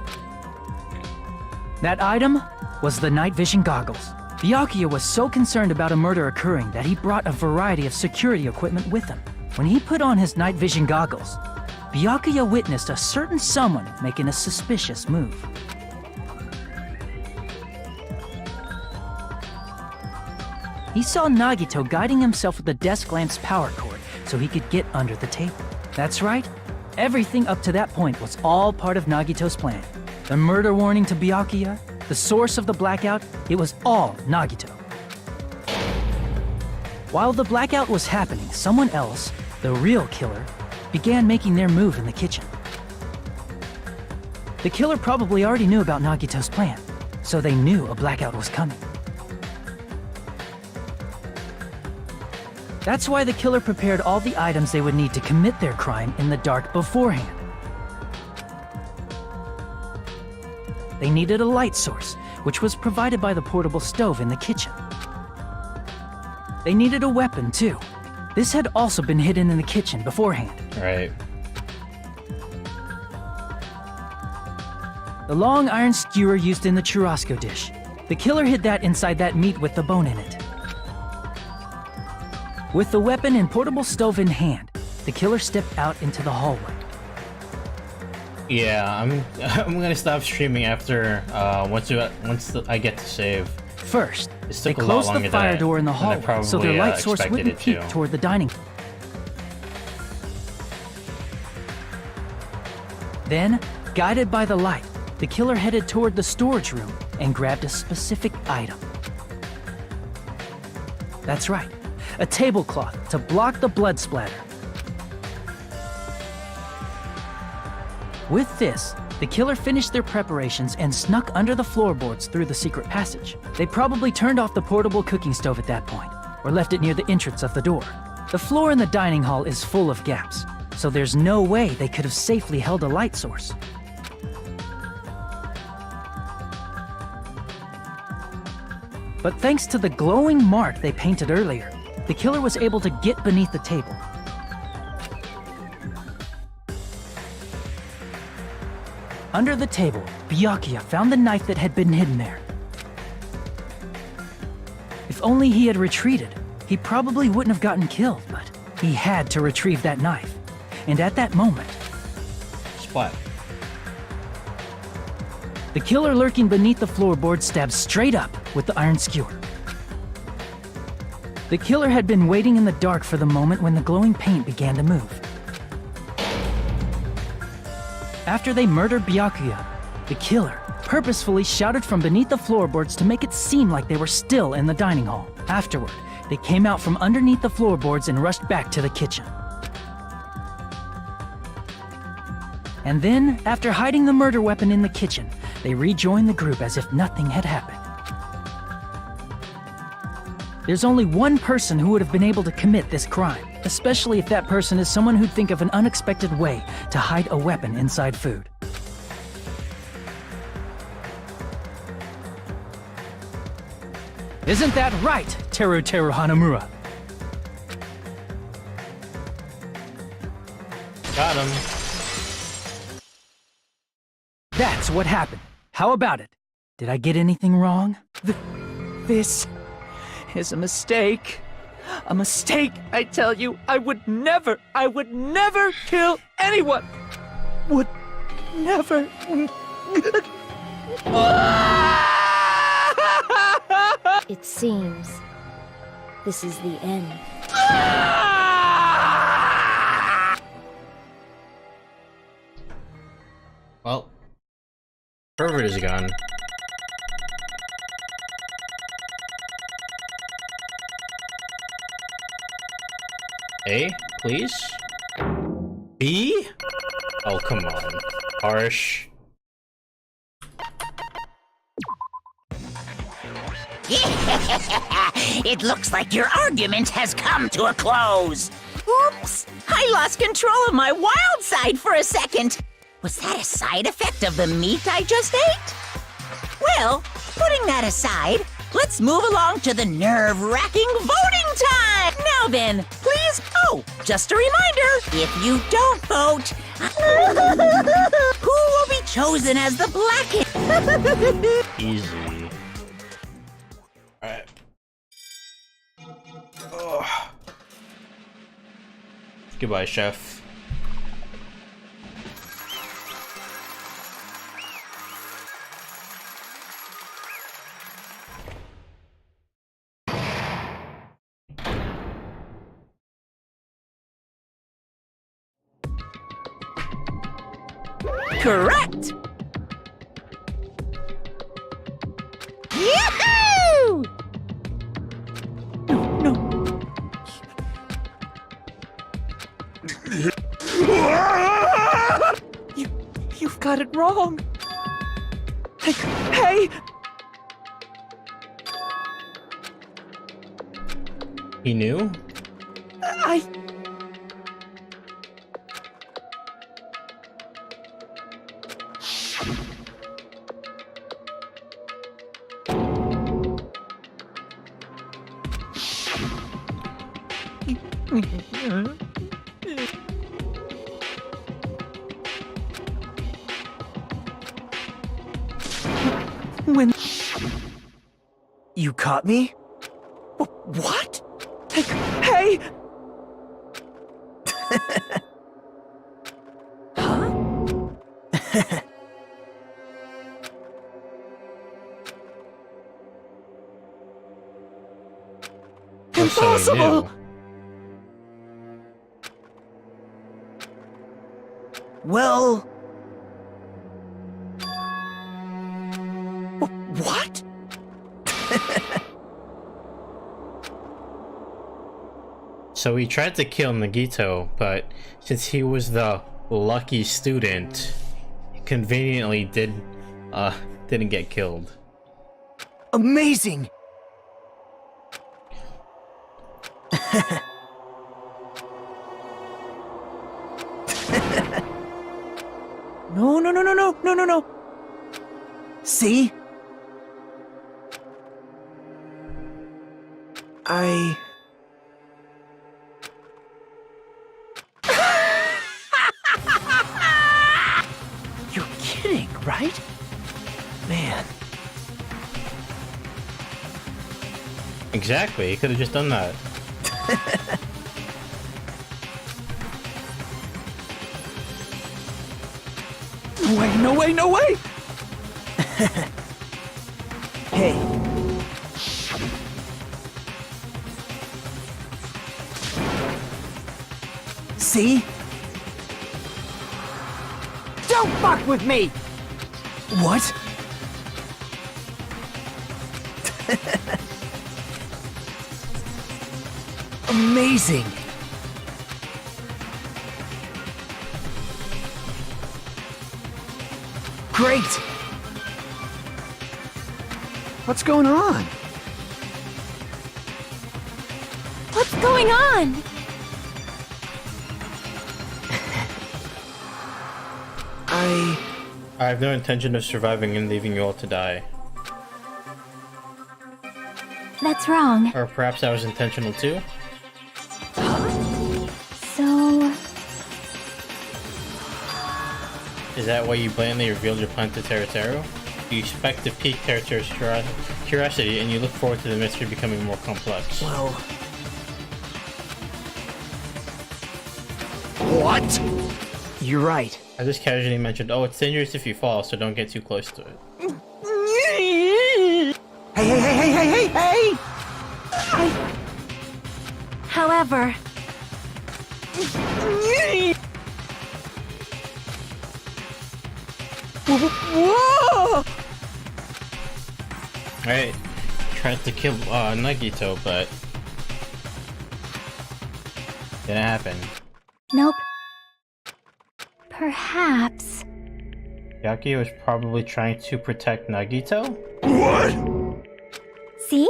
That item was the night vision goggles. Byakuya was so concerned about a murder occurring that he brought a variety of security equipment with him. When he put on his night vision goggles, Byakuya witnessed a certain someone making a suspicious move. He saw Nagito guiding himself with the desk lamp's power cord so he could get under the table. That's right, everything up to that point was all part of Nagito's plan. The murder warning to Byakuya, the source of the blackout, it was all Nagito. While the blackout was happening, someone else, the real killer, began making their move in the kitchen. The killer probably already knew about Nagito's plan, so they knew a blackout was coming. That's why the killer prepared all the items they would need to commit their crime in the dark beforehand. They needed a light source, which was provided by the portable stove in the kitchen. They needed a weapon, too. This had also been hidden in the kitchen beforehand. Right. The long iron skewer used in the churrasco dish. The killer hid that inside that meat with the bone in it. With the weapon and portable stove in hand, the killer stepped out into the hallway. Yeah, I'm gonna stop streaming after I get to save. First, they closed the fire door in the hallway so their light source wouldn't peek toward the dining. Then, guided by the light, the killer headed toward the storage room and grabbed a specific item. That's right, a tablecloth to block the blood splatter. With this, the killer finished their preparations and snuck under the floorboards through the secret passage. They probably turned off the portable cooking stove at that point, or left it near the entrance of the door. The floor in the dining hall is full of gaps, so there's no way they could have safely held a light source. But thanks to the glowing mark they painted earlier, the killer was able to get beneath the table. Under the table, Byakuya found the knife that had been hidden there. If only he had retreated, he probably wouldn't have gotten killed, but he had to retrieve that knife. And at that moment... Splat. The killer lurking beneath the floorboard stabbed straight up with the iron skewer. The killer had been waiting in the dark for the moment when the glowing paint began to move. After they murdered Byakuya, the killer purposefully shouted from beneath the floorboards to make it seem like they were still in the dining hall. Afterward, they came out from underneath the floorboards and rushed back to the kitchen. And then, after hiding the murder weapon in the kitchen, they rejoined the group as if nothing had happened. There's only one person who would have been able to commit this crime, especially if that person is someone who'd think of an unexpected way to hide a weapon inside food. Isn't that right, Teru Hanamura? Got him. That's what happened. How about it? Did I get anything wrong? This is a mistake. A mistake, I tell you. I would never kill anyone. Would never. It seems this is the end. Well, pervert is gone. A, please? B? Oh, come on. Harsh. It looks like your argument has come to a close. Oops! I lost control of my wild side for a second. Was that a side effect of the meat I just ate? Well, putting that aside, let's move along to the nerve-wracking voting time! Now then, please, just a reminder, if you don't vote, who will be chosen as the black? Easy. Alright. Goodbye, chef. Correct! Yahoo! You've got it wrong. Hey! He knew? When You caught me? what? Hey! Impossible! Well... What? So he tried to kill Nagito, but since he was the lucky student, he conveniently didn't get killed. Amazing! No. See? You're kidding, right? Man. Exactly, he could have just done that. No way! Hey. See? Don't fuck with me! What? Amazing! Great! What's going on? What's going on? I have no intention of surviving and leaving you all to die. That's wrong. Or perhaps that was intentional too? So... Is that why you blatantly revealed your plan to Teruteru? You expect to pique Teruteru's curiosity and you look forward to the mystery becoming more complex. Well... What? You're right. I just casually mentioned, oh, it's dangerous if you fall, so don't get too close to it. Hey! However... Whoa! Alright, tried to kill Nagito, but didn't happen. Nope. Perhaps... Yaki was probably trying to protect Nagito? What? See?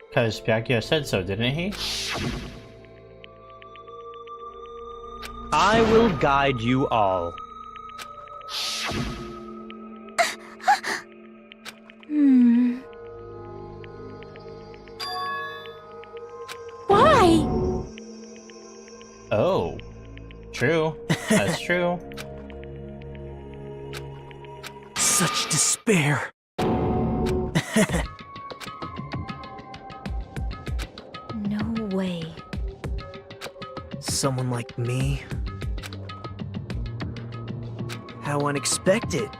Because Byakuya said so, didn't he? I will guide you all. Why? Oh. True. That's true. Such despair. No way. Someone like me? How unexpected.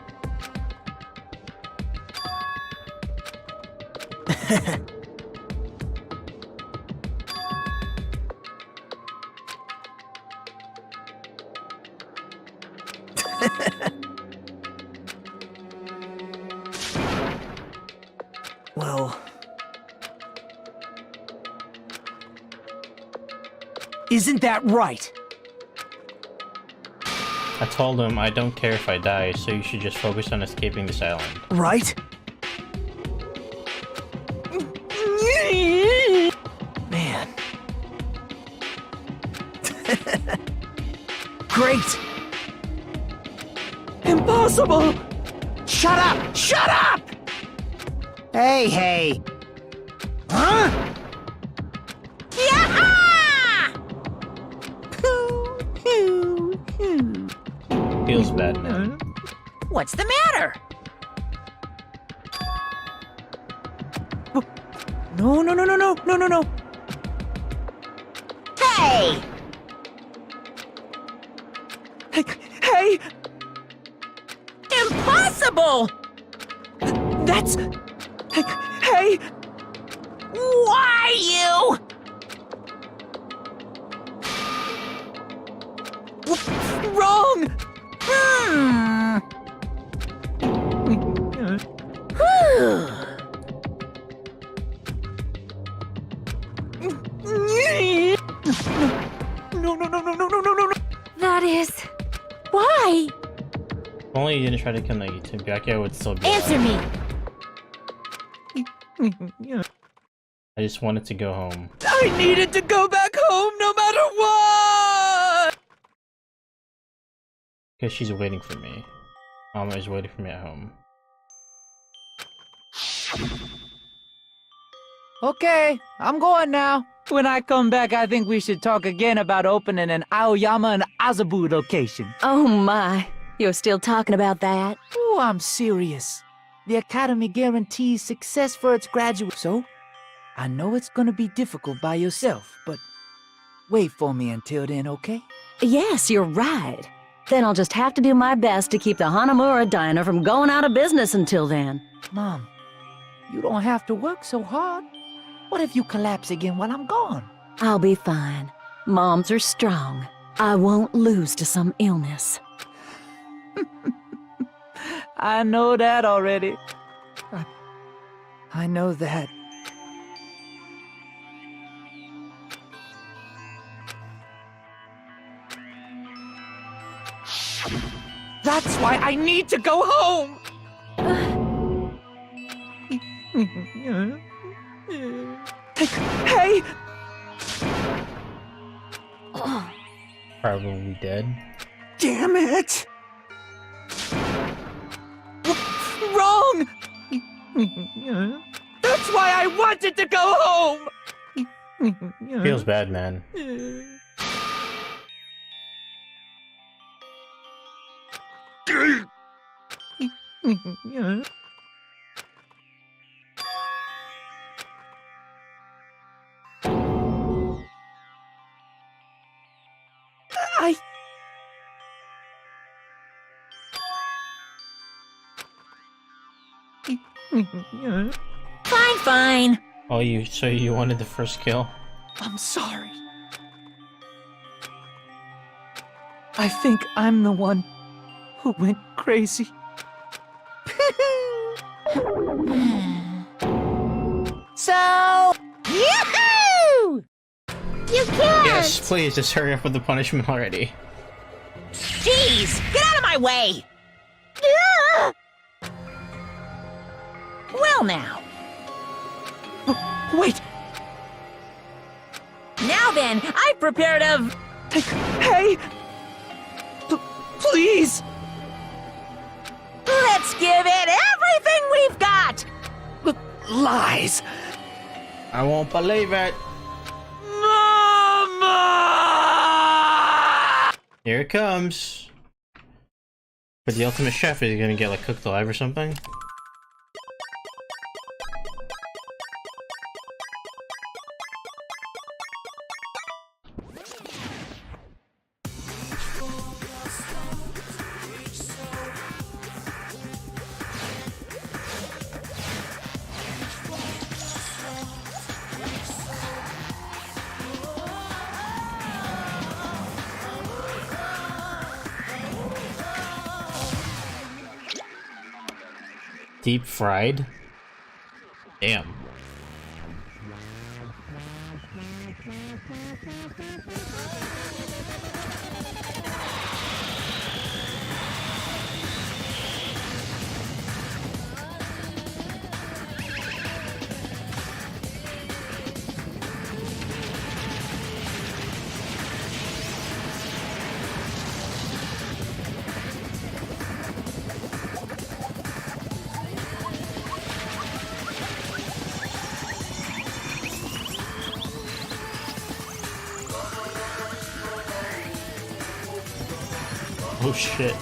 Well... Isn't that right? I told him I don't care if I die, so you should just focus on escaping this island. Right? Man. Great! Impossible! Shut up! Shut up! Hey! Huh? Feels bad, man. What's the matter? No. Hey! Hey! Impossible! That's... Hey! Why you? Wrong! Whew. only you didn't try to kill Nagito, Byakuya would still be Answer alive. me! I just wanted to go home. I needed to go back home no matter what! Because she's waiting for me. Mama is waiting for me at home. Okay, I'm going now. When I come back, I think we should talk again about opening an Aoyama and Azabu location. Oh my, you're still talking about that? Oh, I'm serious. The Academy guarantees success for its graduates. So, I know it's gonna be difficult by yourself, but wait for me until then, okay? Yes, you're right. Then I'll just have to do my best to keep the Hanamura Diner from going out of business until then. Mom, you don't have to work so hard. What if you collapse again while I'm gone? I'll be fine. Moms are strong. I won't lose to some illness. I know that already. I know that. That's why I need to go home! Hey! Probably dead. Damn it! Wrong! That's why I wanted to go home! Feels bad, man. Fine, fine. Oh, so you wanted the first kill? I'm sorry. I think I'm the one who went crazy. So, yoo-hoo! You can't! Yes, please, just hurry up with the punishment already. Jeez, get out of my way! Yeah! Well now. Wait! Now then, I've prepared a... Hey! Please! Let's give it everything we've got! Lies! I won't believe it! Mama! Here it comes! But the ultimate chef is gonna get like cooked alive or something? Deep fried? Damn. Oh shit.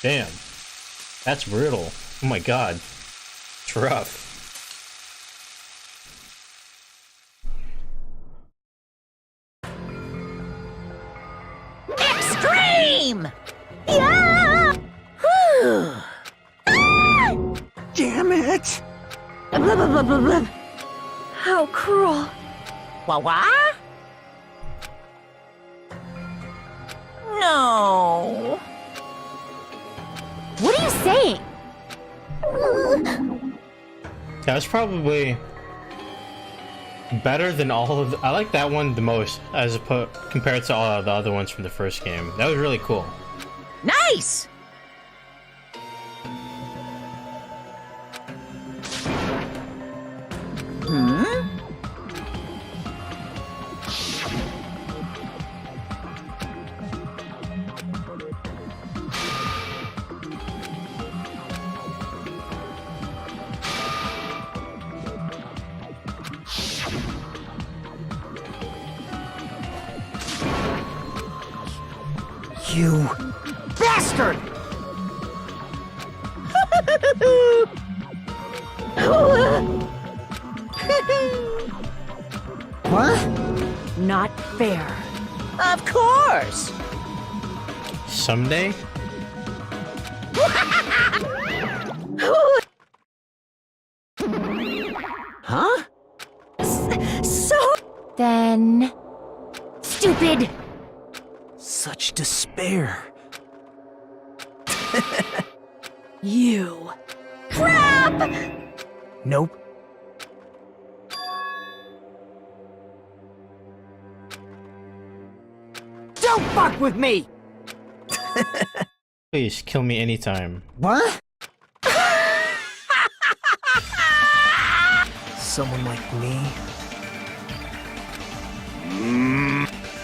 Damn. That's brutal. Oh my god. It's rough. Extreme! Yeah! Whew. Ah! Damn it! Blah, blah, blah, blah, blah. How cruel. Wah? No. What are you saying? That was probably better than all of I like that one the most compared to all the other ones from the first game. That was really cool. Nice! You bastard! What? Not fair. Of course! Someday? Huh? So... Then... Stupid! Such despair. You... Crap! Nope. Don't fuck with me! Please kill me anytime. What? Someone like me?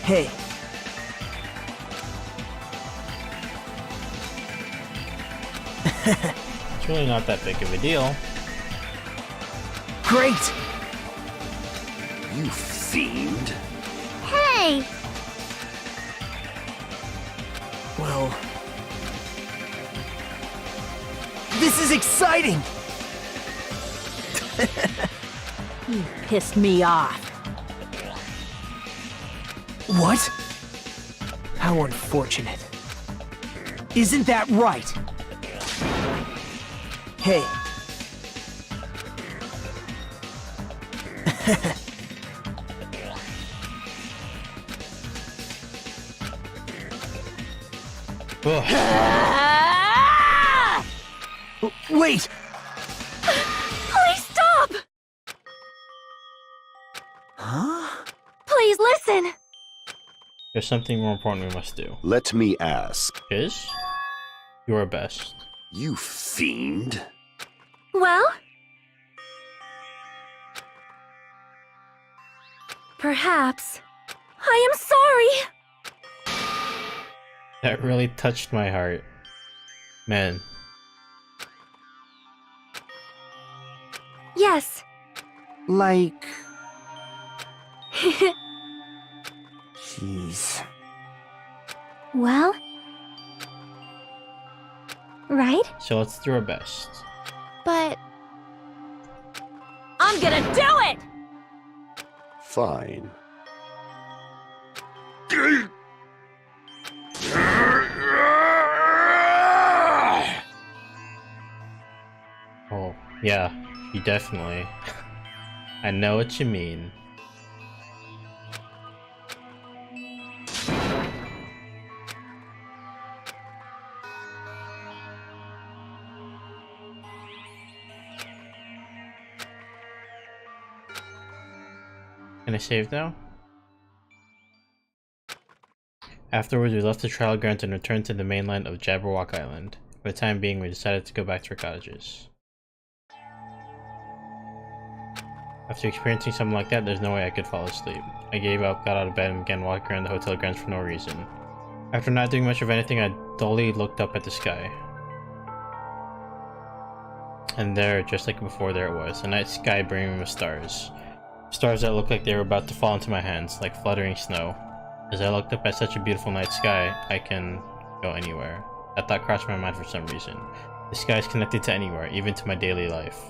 Hey. It's really not that big of a deal. Great! You fiend. Hey! Well... This is exciting! You pissed me off. What? How unfortunate. Isn't that right? Hey. Wait! Please stop! Huh? Please listen! There's something more important we must do. Let me ask. Is your best. You fiend. Well? Perhaps. I am sorry! That really touched my heart. Man. Yes. Like... Jeez. Well? Right? So let's do our best. But... I'm gonna do it! Fine. Oh, yeah, you definitely. I know what you mean. Can I save now? Afterwards, we left the trial grounds and returned to the mainland of Jabberwock Island. For the time being, we decided to go back to our cottages. After experiencing something like that, there's no way I could fall asleep. I gave up, got out of bed, and began walking around the hotel grounds for no reason. After not doing much of anything, I dully looked up at the sky. And there, just like before, there it was, a night sky brimming with stars. Stars that looked like they were about to fall into my hands, like fluttering snow. As I looked up at such a beautiful night sky, I can go anywhere. That thought crossed my mind for some reason. The sky is connected to anywhere, even to my daily life.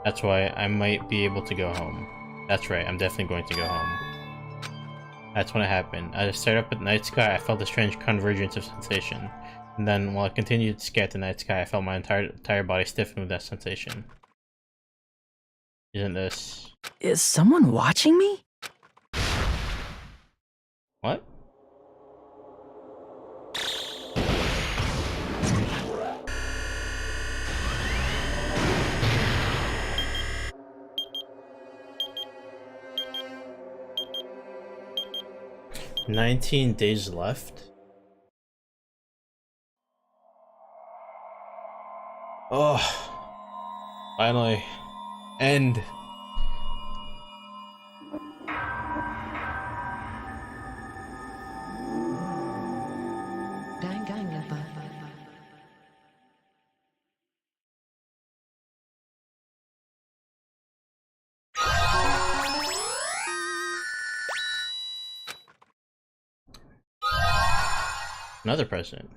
That's why I might be able to go home. That's right, I'm definitely going to go home. That's when it happened. As I stared up at the night sky, I felt a strange convergence of sensation. And then, while I continued to stare at the night sky, I felt my entire body stiffen with that sensation. Isn't this... Is someone watching me? What? 19 days left? Oh, finally. End. Another present.